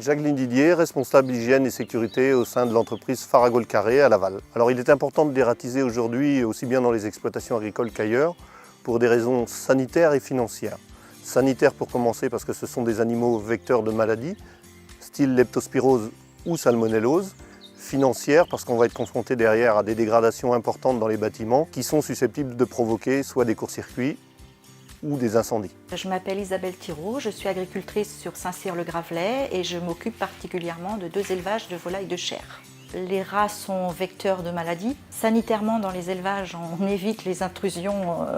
Jacques Didier, responsable hygiène et sécurité au sein de l'entreprise Farago-le-Carré à Laval. Alors il est important de dératiser aujourd'hui aussi bien dans les exploitations agricoles qu'ailleurs pour des raisons sanitaires et financières. Sanitaires pour commencer parce que ce sont des animaux vecteurs de maladies, style leptospirose ou salmonellose. Financière parce qu'on va être confronté derrière à des dégradations importantes dans les bâtiments qui sont susceptibles de provoquer soit des courts-circuits ou des incendies. Je m'appelle Isabelle Thiraud, je suis agricultrice sur Saint-Cyr-le-Gravelet et je m'occupe particulièrement de 2 élevages de volailles de chair. Les rats sont vecteurs de maladies. Sanitairement, dans les élevages, on évite les intrusions,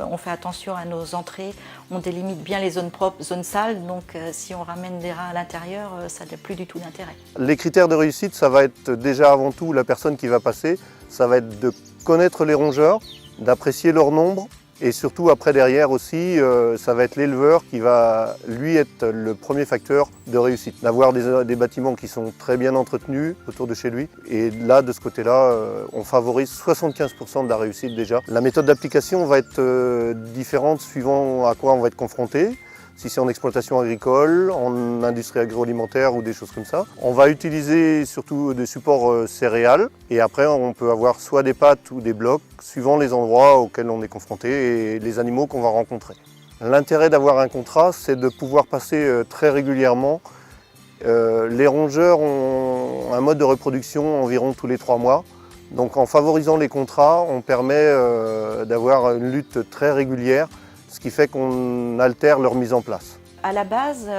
on fait attention à nos entrées, on délimite bien les zones propres, zones sales, donc si on ramène des rats à l'intérieur, ça n'a plus du tout d'intérêt. Les critères de réussite, ça va être déjà avant tout la personne qui va passer, ça va être de connaître les rongeurs, d'apprécier leur nombre, et surtout après derrière aussi, ça va être l'éleveur qui va lui être le premier facteur de réussite. D'avoir des bâtiments qui sont très bien entretenus autour de chez lui. Et là, de ce côté-là, on favorise 75% de la réussite déjà. La méthode d'application va être différente suivant à quoi on va être confronté. Si c'est en exploitation agricole, en industrie agroalimentaire ou des choses comme ça. On va utiliser surtout des supports céréales et après on peut avoir soit des pâtes ou des blocs suivant les endroits auxquels on est confronté et les animaux qu'on va rencontrer. L'intérêt d'avoir un contrat, c'est de pouvoir passer très régulièrement. Les rongeurs ont un mode de reproduction environ tous les 3 mois. Donc en favorisant les contrats, on permet d'avoir une lutte très régulière, ce qui fait qu'on altère leur mise en place. À la base,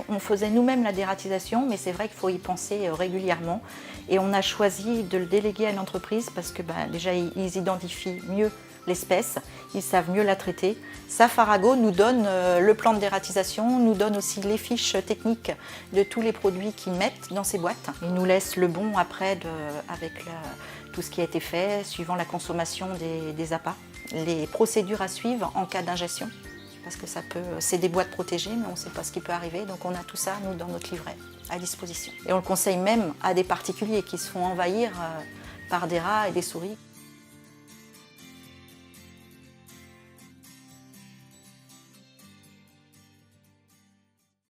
on faisait nous-mêmes la dératisation, mais c'est vrai qu'il faut y penser régulièrement. Et on a choisi de le déléguer à l'entreprise parce que déjà, ils identifient mieux l'espèce, ils savent mieux la traiter. Ça, Farago nous donne le plan de dératisation, nous donne aussi les fiches techniques de tous les produits qu'ils mettent dans ces boîtes. Ils nous laissent le bon après avec tout ce qui a été fait, suivant la consommation des appâts. Les procédures à suivre en cas d'ingestion, parce que c'est des boîtes protégées, mais on ne sait pas ce qui peut arriver, donc on a tout ça, nous, dans notre livret, à disposition. Et on le conseille même à des particuliers qui se font envahir par des rats et des souris.